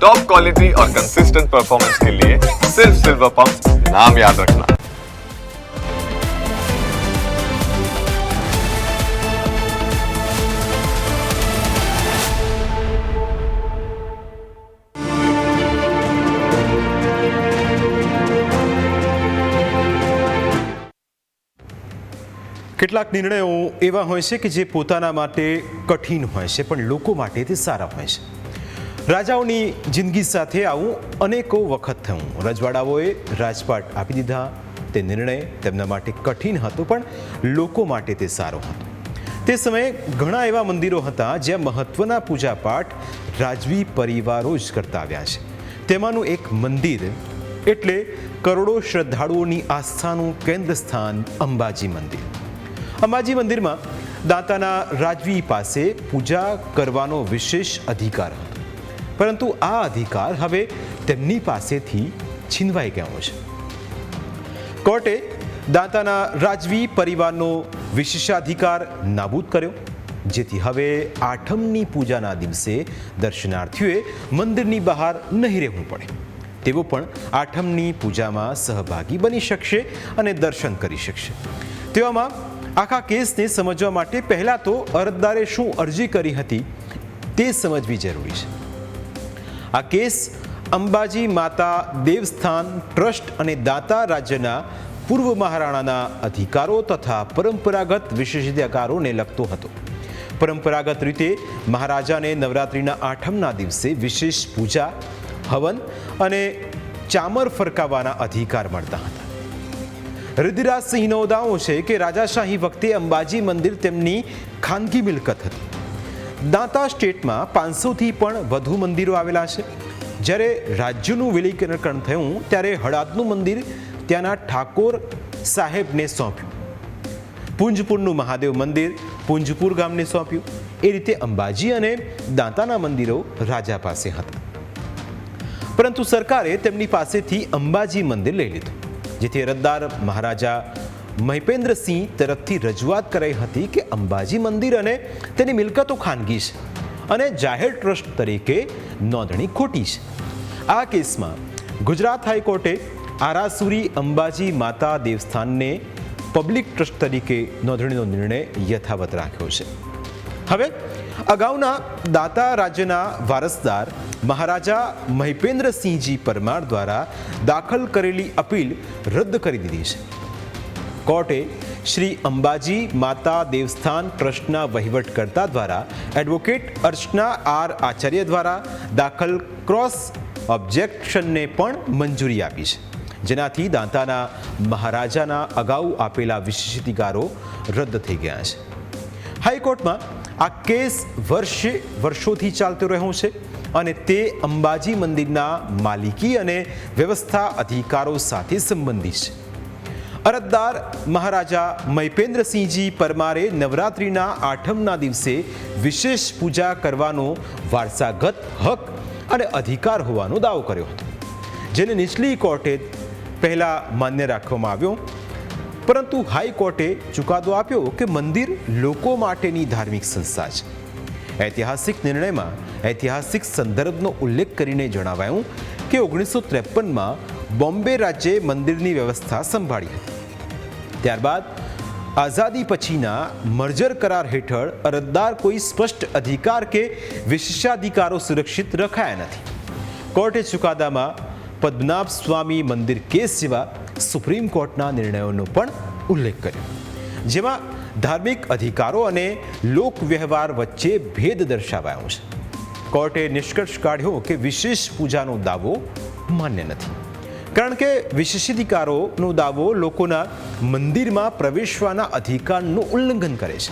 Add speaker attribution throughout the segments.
Speaker 1: Top quality और consistent performance के लिए सिर्फ सिल्वर पंप नाम याद रखना।
Speaker 2: કેટલાક નિર્ણયો એવા હોય છે કે જે પોતાના માટે કઠિન હોય છે પણ લોકો માટે તે સારા હોય છે. રાજાઓની જિંદગી સાથે આવું અનેકો વખત થયું. રજવાડાઓએ રાજપાટ આપી દીધા. તે નિર્ણય તેમના માટે કઠિન હતો પણ લોકો માટે તે સારો હતો. તે સમયે ઘણા એવા મંદિરો હતા જ્યાં મહત્વના પૂજાપાઠ રાજવી પરિવારો જ કરતા આવ્યા છે. તેમાંનું એક મંદિર એટલે કરોડો શ્રદ્ધાળુઓની આસ્થાનું કેન્દ્ર સ્થાન અંબાજી મંદિર. અંબાજી મંદિરમાં દાતાના રાજવી પાસે પૂજા કરવાનો વિશેષ અધિકાર હતો, પરંતુ આ અધિકાર હવે તેમની પાસેથી છીનવાઈ ગયો છે. કોર્ટે દાતાના રાજવી પરિવારનો વિશેષાધિકાર નાબૂદ કર્યો, જેથી હવે આઠમની પૂજાના દિવસે દર્શનાર્થીઓએ મંદિરની બહાર નહીં રહેવું પડે. તેઓ પણ આઠમની પૂજામાં સહભાગી બની શકશે અને દર્શન કરી શકશે. તેવામાં આખા કેસને સમજવા માટે પહેલાં તો અરજદારે શું અરજી કરી હતી તે સમજવી જરૂરી છે. આ કેસ અંબાજી માતા દેવસ્થાન ટ્રસ્ટ અને દાતા રાજ્યના પૂર્વ મહારાણાના અધિકારો તથા પરંપરાગત વિશેષાધિકારોને લગતો હતો. પરંપરાગત રીતે મહારાજાને નવરાત્રિના આઠમના દિવસે વિશેષ પૂજા, હવન અને ચામર ફરકાવવાના અધિકાર મળતા હતા. રુદ્રરાજસિંહનો દાવો છે કે રાજાશાહી વખતે અંબાજી મંદિર તેમની ખાનગી મિલકત હતી. દાંતા સ્ટેટમાં 500થી પણ વધુ મંદિરો આવેલા છે. જ્યારે રાજ્યનું વિલીનીકરણ થયું ત્યારે હળાદનું મંદિર ત્યાંના ઠાકોર સાહેબને સોંપ્યું. પુંજપુરનું મહાદેવ મંદિર પુંજપુર ગામને સોંપ્યું. એ રીતે અંબાજી અને દાંતાના મંદિરો રાજા પાસે હતા, પરંતુ સરકારે તેમની પાસેથી અંબાજી મંદિર લઈ લીધું. જેથી અરજદાર મહારાજા મહિપેન્દ્રસિંહ તરફથી રજૂઆત કરાઈ હતી કે અંબાજી મંદિર અને તેની મિલકતો ખાનગી છે અને જાહેર ટ્રસ્ટ તરીકે નોંધણી ખોટી છે. આ કેસમાં ગુજરાત હાઈકોર્ટે આરાસુરી અંબાજી માતા દેવસ્થાનને પબ્લિક ટ્રસ્ટ તરીકે નોંધણીનો નિર્ણય યથાવત રાખ્યો છે. હવે અગાઉના દાતા રાજ્યના વારસદાર મહારાજા મહિપેન્દ્રસિંહજી પરમાર દ્વારા દાખલ કરેલી અપીલ રદ કરી દીધી છે. કોર્ટે શ્રી અંબાજી માતા દેવસ્થાન ટ્રસ્ટના વહીવટકર્તા દ્વારા એડવોકેટ અર્ચના આર આચાર્ય દ્વારા દાખલ ક્રોસ ઓબ્જેક્શનને પણ મંજૂરી આપી છે, જેનાથી દાંતાના મહારાજાના અગાઉ આપેલા વિશેષાધિકારો રદ થઈ ગયા છે. હાઈકોર્ટમાં આ કેસ વર્ષોથી ચાલતો રહ્યો છે અને તે અંબાજી મંદિરના માલિકી અને વ્યવસ્થા અધિકારો સાથે સંબંધિત છે. અરજદાર મહારાજા મહિપેન્દ્રસિંહજી પરમારે નવરાત્રિના આઠમના દિવસે વિશેષ પૂજા કરવાનો વારસાગત હક અને અધિકાર હોવાનો દાવો કર્યો હતો, જેને નીચલી કોર્ટે પહેલા માન્ય રાખવામાં આવ્યો, પરંતુ હાઈકોર્ટે ચુકાદો આપ્યો કે મંદિર લોકો માટેની ધાર્મિક સંસ્થા છે. ઐતિહાસિક નિર્ણયમાં ઐતિહાસિક સંદર્ભનો ઉલ્લેખ કરીને જણાવાયું કે 1953માં બોમ્બે રાજ્યે મંદિરની વ્યવસ્થા સંભાળી હતી. ત્યારબાદ આઝાદી પછીના મર્જર કરાર હેઠળ અરજદાર કોઈ સ્પષ્ટ અધિકાર કે વિશેષાધિકારો સુરક્ષિત રખાયા નથી. કોર્ટે ચુકાદામાં પદ્મનાભ સ્વામી મંદિર કેસ જેવા સુપ્રીમ કોર્ટના નિર્ણયોનો પણ ઉલ્લેખ કર્યો, જેમાં ધાર્મિક અધિકારો અને લોક વ્યવહાર વચ્ચે ભેદ દર્શાવાયો છે. કોર્ટે નિષ્કર્ષ કાઢ્યો કે વિશેષ પૂજાનો દાવો માન્ય નથી, કારણ કે વિશેષાધિકારોનો દાવો લોકોના મંદિરમાં પ્રવેશવાના અધિકારનું ઉલ્લંઘન કરે છે.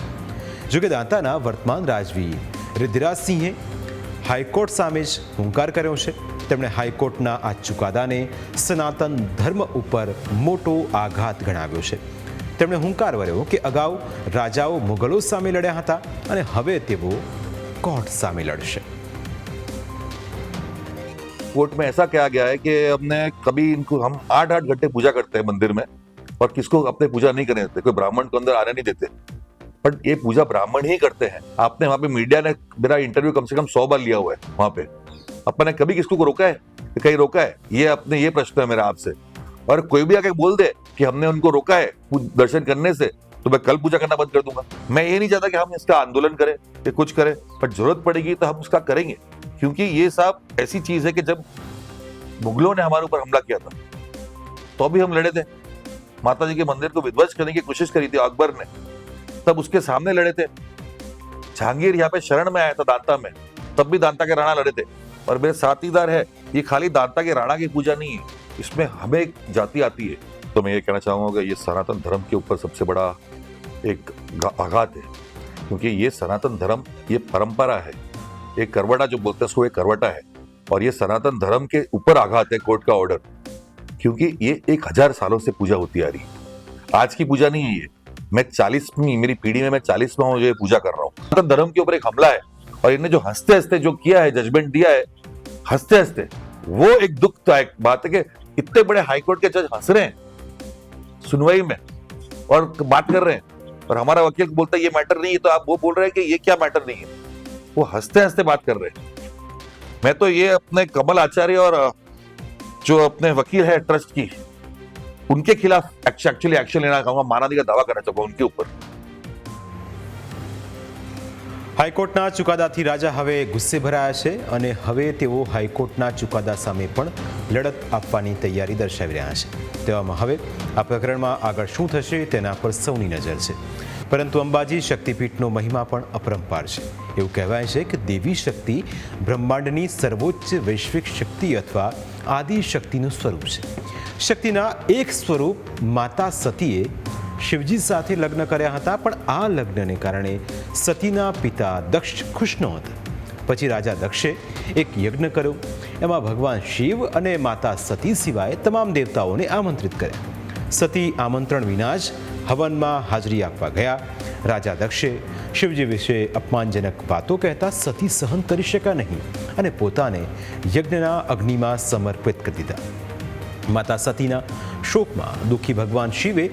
Speaker 2: જોકે દાંતાના વર્તમાન રાજવી રુદ્રરાજસિંહે હાઈકોર્ટ સામે જ હુંકાર કર્યો છે. તેમણે હાઈકોર્ટના આ ચુકાદાને સનાતન ધર્મ ઉપર મોટો આઘાત ગણાવ્યો છે. તેમણે હુંકાર વર્યો કે અગાઉ રાજાઓ મુગલો સામે લડ્યા હતા અને હવે તેઓ कोर्ट सामे लड़शे।
Speaker 3: कोर्ट में ऐसा कहा गया है कि हमने कभी इनको हम 8-8 घंटे पूजा करते हैं मंदिर में और किसको अपने पूजा नहीं करने देते, कोई ब्राह्मण को अंदर आने नहीं देते, पर ये पूजा ब्राह्मण ही करते हैं। आपने वहां पे मीडिया ने मेरा इंटरव्यू कम से कम 100 बार लिया हुआ है वहां पे, अपन ने कभी किसको रोका है, कहीं रोका है? ये अपने ये प्रश्न है मेरा आपसे। और कोई भी आके बोल दे कि हमने उनको रोका है दर्शन करने से, तो मैं कल पूजा करना बंद कर दूंगा। मैं ये नहीं चाहता कि हम इसका आंदोलन करें कि कुछ करें, पर जरूरत पड़ेगी तो हम उसका करेंगे, क्योंकि ये सब ऐसी चीज है कि जब मुगलों ने हमारे ऊपर हमला किया था तो भी हम लड़े थे। माता जी के मंदिर को विध्वंस करने की कोशिश करी थी अकबर ने, तब उसके सामने लड़े थे। जहांगीर यहाँ पे शरण में आया था दांता में, तब भी दांता के राणा लड़े थे। और मेरे साथीदार है, ये खाली दांता के राणा की पूजा नहीं है, इसमें हमें एक जाति आती है। तो मैं ये कहना चाहूंगा ये सनातन धर्म के ऊपर सबसे बड़ा एक आघात है, क्योंकि ये सनातन धर्म ये परंपरा है, एक करवटा जो बोलते हैं उसको एक करवटा है, और ये सनातन धर्म के ऊपर आघात है कोर्ट का ऑर्डर, क्योंकि ये 1000 सालों से पूजा होती आ रही है। आज की पूजा नहीं है ये, मैं 40वीं मेरी पीढ़ी में मैं 40वां हूं जो ये पूजा कर रहा हूँ। सनातन धर्म के ऊपर एक हमला है, और इन्हें जो हंसते हंसते जो किया है, जजमेंट दिया है हंसते हंसते, वो एक दुखदायक बात है कि इतने बड़े हाईकोर्ट के जज हंस रहे हैं सुनवाई में और बात कर रहे हैं, और हमारा वकील बोलता है ये मैटर नहीं है, तो आप वो बोल रहे हैं कि ये क्या मैटर नहीं है। वो हंसते हंसते बात कर रहे हैं। मैं तो ये अपने कमल आचार्य और जो अपने वकील है ट्रस्ट की, उनके खिलाफ एक्चुअली एक्शन लेना चाहूंगा, मानहानि का दावा करना चाहूंगा उनके ऊपर।
Speaker 2: હાઈકોર્ટના ચુકાદાથી રાજા હવે ગુસ્સે ભરાયા છે અને હવે તેઓ હાઈકોર્ટના ચુકાદા સામે પણ લડત આપવાની તૈયારી દર્શાવી રહ્યા છે। તેવામાં હવે આ પ્રકરણમાં આગળ શું થશે તેના પર સૌની નજર છે, પરંતુ અંબાજી શક્તિપીઠનો મહિમા પણ અપરંપાર છે। એવું કહેવાય છે કે દેવી શક્તિ બ્રહ્માંડની સર્વોચ્ચ વૈશ્વિક શક્તિ અથવા આદિ શક્તિનું સ્વરૂપ છે। શક્તિના એક સ્વરૂપ માતા સતીએ શિવજી સાથે લગ્ન કર્યા હતા, પણ આ લગ્નને કારણે સતીના પિતા દક્ષ ખુશ નહોતા। પછી રાજા દક્ષે એક યજ્ઞ કર્યો, એમાં ભગવાન શિવ અને માતા સતી સિવાય તમામ દેવતાઓને આમંત્રિત કર્યા। સતી આમંત્રણ વિના જ હવનમાં હાજરી આપવા ગયા। રાજા દક્ષે શિવજી વિશે અપમાનજનક વાતો કહેતા સતી સહન કરી શક્યા નહીં અને પોતાને યજ્ઞના અગ્નિમાં સમર્પિત કરી દીધા। માતા સતીના શોકમાં દુઃખી ભગવાન શિવે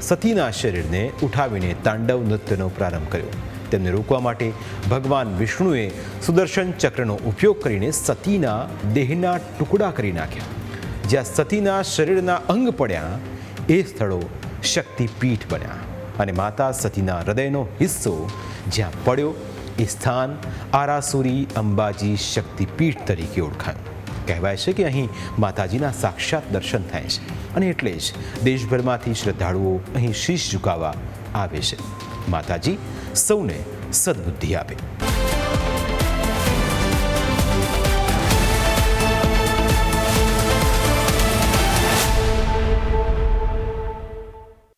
Speaker 2: સતીના શરીરને ઉઠાવીને તાંડવ નૃત્યનો પ્રારંભ કર્યો। તેમને રોકવા માટે ભગવાન વિષ્ણુએ સુદર્શન ચક્રનો ઉપયોગ કરીને સતીના દેહના ટુકડા કરી નાખ્યા। જ્યાં સતીના શરીરના અંગ પડ્યા એ સ્થળો શક્તિપીઠ બન્યા અને માતા સતીના હૃદયનો હિસ્સો જ્યાં પડ્યો એ સ્થાન આરાસુરી અંબાજી શક્તિપીઠ તરીકે ઓળખાયું। કહેવાય છે કે અહીં માતાજીના સાક્ષાત દર્શન થાય છે અને એટલે જ દેશભરમાંથી શ્રદ્ધાળુઓ અહીં શીશ ઝુકાવવા આવે છે। માતાજી સૌને સદબુદ્ધિ આપે।